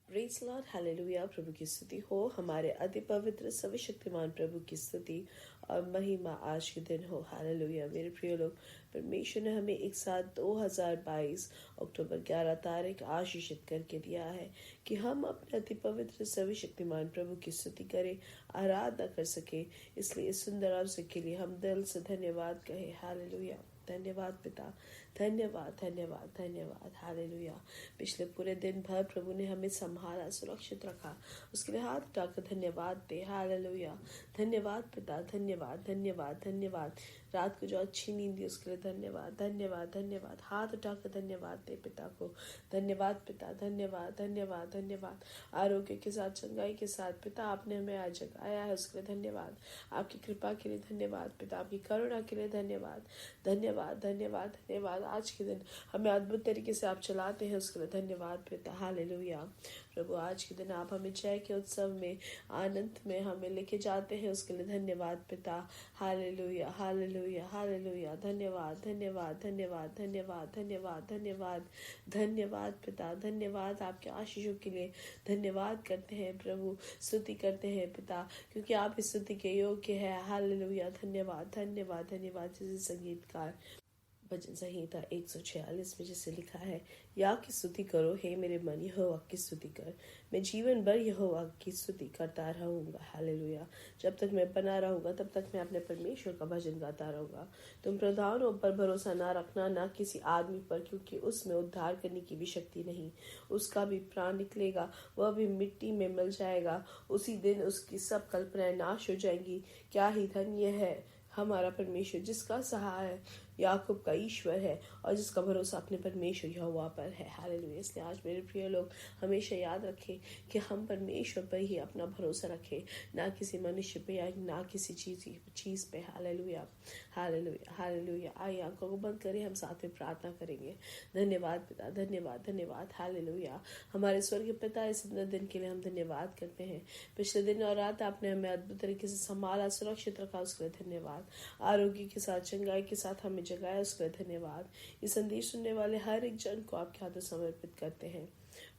Praise Lord, hallelujah. प्रभु की स्तुति हो। हमारे अति पवित्र सर्वशक्तिमान प्रभु की स्तुति और महिमा आज के दिन हो। हालेलुया। मेरे प्रिय लोग, परमेश्वर ने हमें एक साथ 2022 अक्टूबर 11 तारीख आशीषित करके दिया है कि हम अपने अति पवित्र सर्वशक्तिमान प्रभु की स्तुति करें, आराधना कर सके। इसलिए इस सुंदर अवसर के लिए हम दिल से धन्यवाद कहें। हालेलुया। धन्यवाद पिता, धन्यवाद धन्यवाद धन्यवाद। हालेलुया। पिछले पूरे दिन भर प्रभु ने हमें संभाला, सुरक्षित रखा, उसके लिए हाथ उठाकर धन्यवाद दे। हालेलुया। धन्यवाद पिता, धन्यवाद धन्यवाद धन्यवाद। रात को जो अच्छी नींद दी उसके लिए धन्यवाद धन्यवाद धन्यवाद। हाथ उठाकर धन्यवाद दे पिता को। धन्यवाद पिता, धन्यवाद धन्यवाद धन्यवाद। आरोग्य के साथ, चंगाई के साथ पिता आपने हमें आज जगाया है, उसके लिए धन्यवाद। आपकी कृपा के लिए धन्यवाद पिता, आपकी करुणा के लिए धन्यवाद धन्यवाद धन्यवाद धन्यवाद। आज के दिन हमें अद्भुत तरीके से आप चलाते हैं, उसके लिए धन्यवाद पिता। हालेलुया। प्रभु आज के दिन आप हमें जय के उत्सव में, आनंद में हमें लेके जाते हैं, उसके लिए धन्यवाद पिता। Hallelujah hallelujah hallelujah. धन्यवाद धन्यवाद धन्यवाद धन्यवाद धन्यवाद धन्यवाद धन्यवाद पिता। धन्यवाद आपके आशीषों के लिए धन्यवाद करते हैं प्रभु, स्तुति करते हैं पिता, क्योंकि आप इस स्तुति के योग्य है। हालेलुया। धन्यवाद धन्यवाद धन्यवाद। जैसे संगीतकार भजन संहिता 146 में जैसे लिखा है, या की स्तुति करो हे मेरे मन, यहोवा की स्तुति कर। मैं जीवन भर यहोवा की स्तुति करता रहूंगा। हालेलुया। जब तक मैं बना रहूंगा तब तक मैं अपने परमेश्वर का भजन गाता रहूंगा। तुम प्रधानों पर भरोसा ना रखना, ना किसी आदमी पर, क्योंकि उसमें उद्धार करने की भी शक्ति नहीं। उसका भी प्राण निकलेगा, वह भी मिट्टी में मिल जाएगा। उसी दिन उसकी सब कल्पनाएं नाश हो जाएंगी। क्या ही धन्य है हमारा परमेश्वर, जिसका सहाय याकूब का ईश्वर है और जिसका भरोसा अपने परमेश्वर यहोवा पर है। हालेलुया। इसलिए आज मेरे प्रिय लोग हमेशा याद रखें कि हम परमेश्वर पर ही अपना भरोसा रखें, ना किसी मनुष्य पे या ना किसी चीज पे। Hallelujah hallelujah hallelujah. आइए आंखों को बंद करें, हम साथ में प्रार्थना करेंगे। धन्यवाद पिता, धन्यवाद धन्यवाद। हालेलुया। हमारे स्वर्गीय पिता, इस सुंदर दिन के लिए हम धन्यवाद करते हैं। पिछले दिन और रात आपने हमें अद्भुत तरीके से संभाला, सुरक्षित रखा, उसके लिए धन्यवाद। आरोग्य के साथ, चंगाई के साथ हमें जगाया, उसके लिए धन्यवाद। इस संदेश सुनने वाले हर एक जन को आपके हाथों समर्पित करते हैं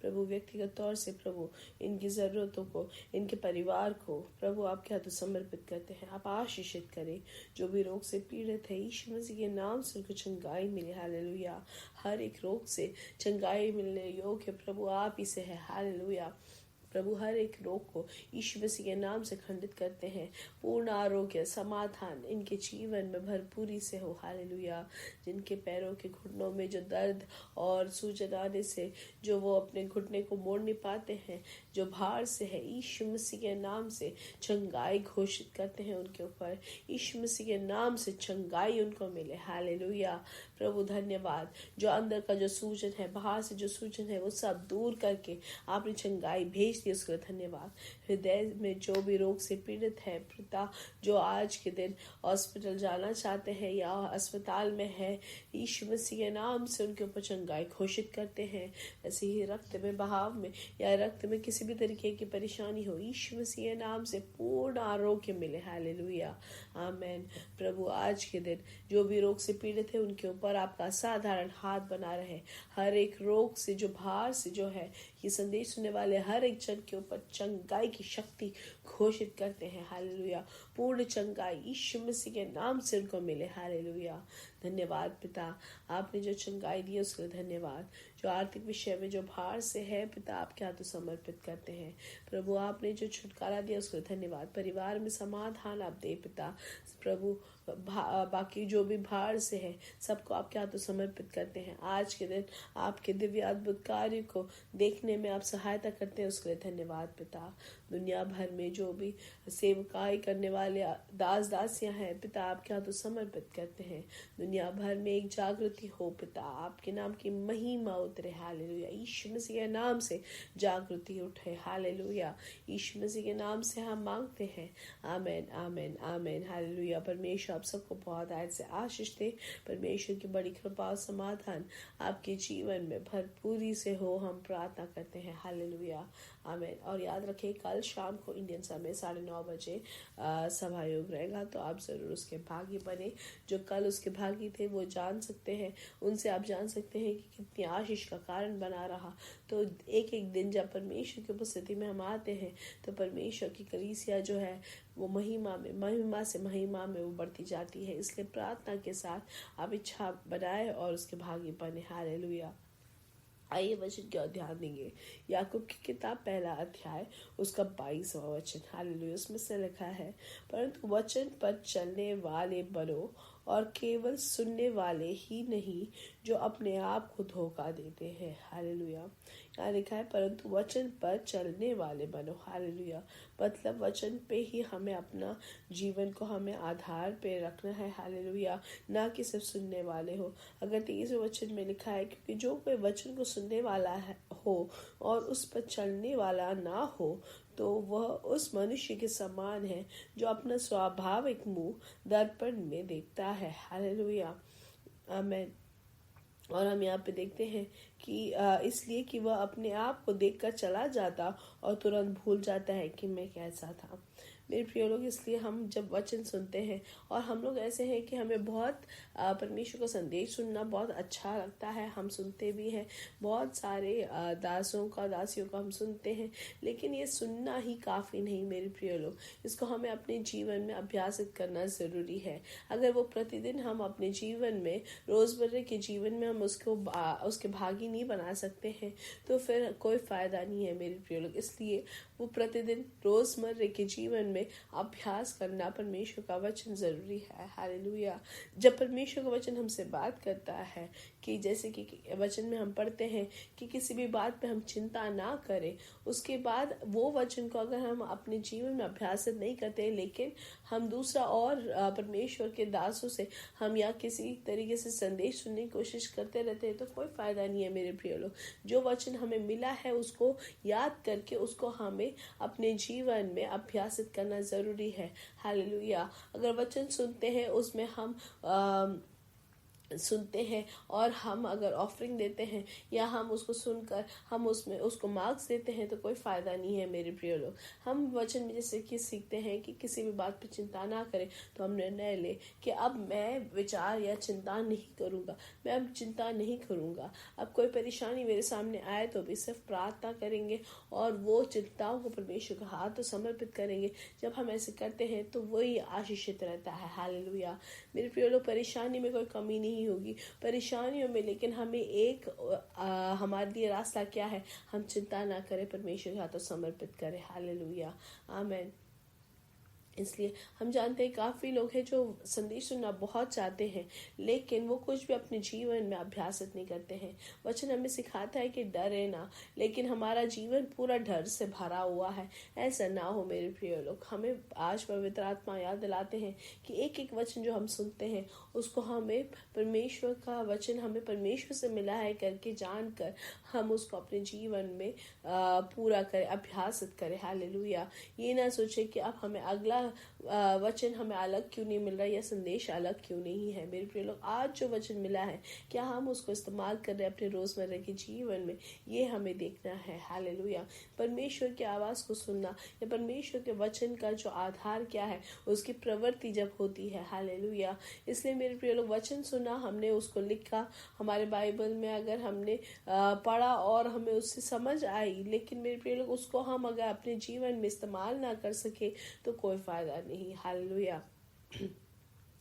प्रभु। व्यक्तिगत तौर से प्रभु इनकी जरूरतों को, इनके परिवार को प्रभु आपके हाथों समर्पित करते हैं। आप आशीषित करें। जो भी रोग से पीड़ित है, यीशु मसीह के नाम से उनको चंगाई मिले। हालेलुया। हर एक रोग से चंगाई मिलने योग्य प्रभु आप ही से है। हालेलुया। प्रभु हर एक रोग को यीशु मसीह के नाम से खंडित करते हैं। पूर्ण आरोग्य, समाधान इनके जीवन में भरपूरी से हो। हालेलुया। जिनके पैरों के घुटनों में जो दर्द और सूजन आने से जो वो अपने घुटने को मोड़ नहीं पाते हैं, जो भार से है, यीशु मसीह के नाम से चंगाई घोषित करते हैं उनके ऊपर। यीशु मसीह के नाम से चंगाई उनको मिले। हालेलुया। प्रभु धन्यवाद। जो अंदर का जो सूजन है, बाहर से जो सूजन है, वो सब दूर करके आपने चंगाई भेज दी, उसके लिए धन्यवाद। हृदय में जो भी रोग से पीड़ित है पिता, जो आज के दिन हॉस्पिटल जाना चाहते हैं या अस्पताल में है, यीशु मसीह के नाम से उनके ऊपर चंगाई घोषित करते हैं। ऐसे ही रक्त में बहाव में या रक्त में किसी भी तरीके की परेशानी हो, यीशु मसीह के नाम से पूर्ण आरोग्य मिले। Hallelujah amen. प्रभु आज के दिन जो भी रोग से पीड़ित है उनके ऊपर आपका असाधारण हाथ बना रहे। हर एक रोग से, जो भार से जो है, ये संदेश सुनने वाले हर एक जन के ऊपर चंगाई की शक्ति घोषित करते हैं। हालेलुया। पूर्ण चंगाई यीशु मसीह के नाम से उनको मिले। हालेलुया। धन्यवाद पिता, आपने जो चंगाई दी उसके लिए धन्यवाद। जो आर्थिक विषय में जो भार से है पिता, आपके हाथों समर्पित करते हैं। प्रभु आपने जो छुटकारा दिया उसके लिए धन्यवाद। परिवार में समाधान आप दे पिता। प्रभु बाकी जो भी भार से है सबको आपके हाथों समर्पित करते हैं। आज के दिन आपके दिव्य अद्भुत कार्य को देखने में आप सहायता करते हैं, उसके लिए धन्यवाद पिता। दुनिया भर में जो भी सेवकाई करने वाले दास दासियां हैं पिता, आपके हाथों समर्पित करते हैं। दुनिया भर में एक जागृति हो पिता, आपके नाम की महिमा उतरे। हालेलुया। यीशु मसीह के नाम से जागृति उठे। हालेलुया। यीशु मसीह के नाम से हम मांगते हैं। आमेन आमेन आमेन। हालेलुया। परमेश्वर आप सबको बहुत आयत से आशीष दे। परमेश्वर की बड़ी कृपा और समाधान आपके जीवन में भरपूरी से हो, हम प्रार्थना करते हैं। हालेलुया, आमीन। और याद रखें, कल शाम को इंडियन समय 9:30 बजे सभा योग रहेगा, तो आप ज़रूर उसके भागी बने। जो कल उसके भागी थे वो जान सकते हैं, उनसे आप जान सकते हैं कि कितनी आशीष का कारण बना रहा। तो एक एक दिन जब परमेश्वर की उपस्थिति में हम आते हैं तो परमेश्वर की कलीसिया जो है वो महिमा से महिमा में वो बढ़ती जाती है। इसलिए प्रार्थना के साथ आप इच्छा बनाए और उसके भागी बने। हालेलुया। आइए वचन की ओर ध्यान देंगे। याकूब की किताब 1 अध्याय उसका 22वां वचन। हालेलुया। उसमें से लिखा है, परंतु वचन पर चलने वाले बनो और केवल सुनने वाले ही नहीं जो अपने आप को धोखा देते हैं। हालेलुया। यहाँ लिखा है, परंतु वचन पर चलने वाले बनो। हालेलुया। मतलब वचन पे ही हमें अपना जीवन को हमें आधार पे रखना है। हालेलुया। ना कि सिर्फ सुनने वाले हो। अगर 23वें वचन में लिखा है, क्योंकि जो कोई वचन को सुनने वाला हो और उस पर चलने वाला ना हो तो वह उस मनुष्य के समान है जो अपना स्वाभाविक मुंह दर्पण में देखता है। हालेलुया, आमीन। और हम यहाँ पे देखते हैं कि इसलिए कि वह अपने आप को देखकर चला जाता और तुरंत भूल जाता है कि मैं कैसा था। मेरे प्रिय लोग, इसलिए हम जब वचन सुनते हैं, और हम लोग ऐसे हैं कि हमें बहुत परमेश्वर का संदेश सुनना बहुत अच्छा लगता है, हम सुनते भी हैं, बहुत सारे दासियों का हम सुनते हैं, लेकिन ये सुनना ही काफ़ी नहीं मेरे प्रिय लोग। इसको हमें अपने जीवन में अभ्यासित करना ज़रूरी है। अगर वो प्रतिदिन हम अपने जीवन में, रोज़मर्रा के जीवन में हम उसके भागी नहीं बना सकते हैं तो फिर कोई फ़ायदा नहीं है मेरे प्रिय लोग। इसलिए वो प्रतिदिन रोज़मर्रा के जीवन में अभ्यास करना परमेश्वर का वचन ज़रूरी है। हालेलुया। जब परमेश्वर का वचन हमसे बात करता है कि जैसे कि वचन में हम पढ़ते हैं कि किसी भी बात पे हम चिंता ना करें, उसके बाद वो वचन को अगर हम अपने जीवन में अभ्यासित नहीं करते, लेकिन हम दूसरा और परमेश्वर के दासों से हम या किसी तरीके से संदेश सुनने की कोशिश करते रहते हैं तो कोई फ़ायदा नहीं है मेरे प्रिय लोग। जो वचन हमें मिला है उसको याद करके उसको हमें अपने जीवन में अभ्यासित करना ज़रूरी है। हालेलुया। अगर वचन सुनते हैं, उसमें हम सुनते हैं और हम अगर ऑफरिंग देते हैं या हम उसको सुनकर हम उसमें उसको मार्क्स देते हैं तो कोई फ़ायदा नहीं है मेरे प्रिय लोग। हम वचन में जैसे कि सीखते हैं कि किसी भी बात पे चिंता ना करें, तो हम निर्णय ले कि अब मैं विचार या चिंता नहीं करूँगा, मैं अब चिंता नहीं करूँगा। अब कोई परेशानी मेरे सामने आए तो भी सिर्फ प्रार्थना करेंगे और वो चिंताओं को परमेश्वर का हाथ तो समर्पित करेंगे। जब हम ऐसे करते हैं तो वही आशीषित रहता है। हालेलुया। मेरे प्रिय लोग, परेशानी में कोई कमी नहीं होगी, परेशानियों में, लेकिन हमें हमारे लिए रास्ता क्या है, हम चिंता ना करें, परमेश्वर के हाथों समर्पित करें। हालेलुया, आमीन। इसलिए हम जानते हैं काफ़ी लोग हैं जो संदेश सुनना बहुत चाहते हैं, लेकिन वो कुछ भी अपने जीवन में अभ्यासित नहीं करते हैं। वचन हमें सिखाता है कि डरे ना, लेकिन हमारा जीवन पूरा डर से भरा हुआ है। ऐसा ना हो मेरे प्रिय लोग। हमें आज पवित्र आत्मा याद दिलाते हैं कि एक एक वचन जो हम सुनते हैं उसको हमें परमेश्वर का वचन हमें परमेश्वर से मिला है करके जानकर हम उसको अपने जीवन में पूरा करें, अभ्यासित करें। हालेलुया। ये ना सोचे कि अब हमें अगला वचन हमें अलग क्यों नहीं मिल रहा या संदेश अलग क्यों नहीं है। मेरे प्रिय लोग, आज जो वचन मिला है क्या हम उसको इस्तेमाल कर रहे हैं अपने रोजमर्रा के जीवन में, ये हमें देखना है। हालेलुया। परमेश्वर की आवाज़ को सुनना या परमेश्वर के वचन का जो आधार क्या है, उसकी प्रवृत्ति जब होती है। हालेलुया। इसलिए मेरे प्रिय लोग, वचन सुना, हमने उसको लिखा हमारे बाइबल में, अगर हमने पढ़ा और हमें उससे समझ आई, लेकिन मेरे प्रिय लोग उसको हम अगर अपने जीवन में इस्तेमाल ना कर सके तो कोई फायदा नहीं। हालेलुया।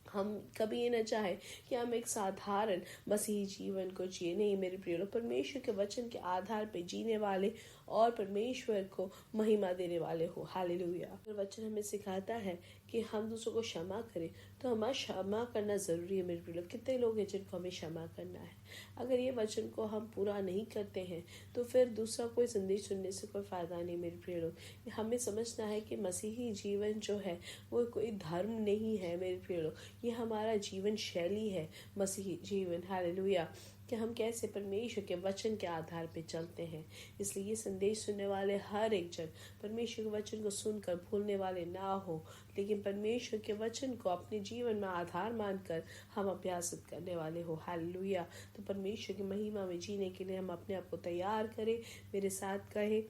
हम कभी ये ना चाहे कि हम एक साधारण मसीही जीवन को जिए, नहीं मेरे प्रिय लोग, परमेश्वर के वचन के आधार पे जीने वाले और परमेश्वर को महिमा देने वाले हो। हालेलुया। वचन हमें सिखाता है कि हम दूसरों को क्षमा करें, तो हमारा क्षमा करना ज़रूरी है मेरे प्रिय लोग। कितने लोग हैं जिनको हमें क्षमा करना है? अगर ये वचन को हम पूरा नहीं करते हैं तो फिर दूसरा कोई संदेश सुनने से कोई फ़ायदा नहीं मेरे प्रिय लोग। हमें समझना है कि मसीही जीवन जो है वो कोई धर्म नहीं है मेरे प्रिय लोग, ये हमारा जीवन शैली है, मसीही जीवन। हालेलुया। कि हम कैसे परमेश्वर के वचन के आधार पे चलते हैं। इसलिए ये संदेश सुनने वाले हर एक जन परमेश्वर के वचन को सुनकर भूलने वाले ना हो, लेकिन परमेश्वर के वचन को अपने जीवन में आधार मानकर हम अभ्यासित करने वाले हो। हालेलुया। तो परमेश्वर की महिमा में जीने के लिए हम अपने आप को तैयार करें। मेरे साथ कहें,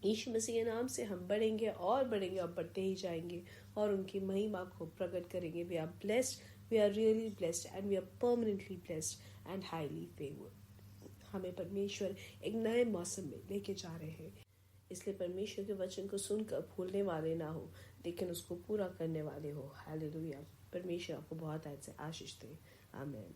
यीशु मसीह के नाम से हम बढ़ेंगे और बढ़ते ही जाएंगे और उनकी महिमा को प्रकट करेंगे। We are blessed, we are really blessed and we are permanently blessed and highly favoured. हमें परमेश्वर एक नए मौसम में लेके जा रहे हैं। इसलिए परमेश्वर के वचन को सुनकर भूलने वाले ना हो, लेकिन उसको पूरा करने वाले हो। हालेलुया। परमेश्वर आपको बहुत ऐसे आशीष दे। आमीन।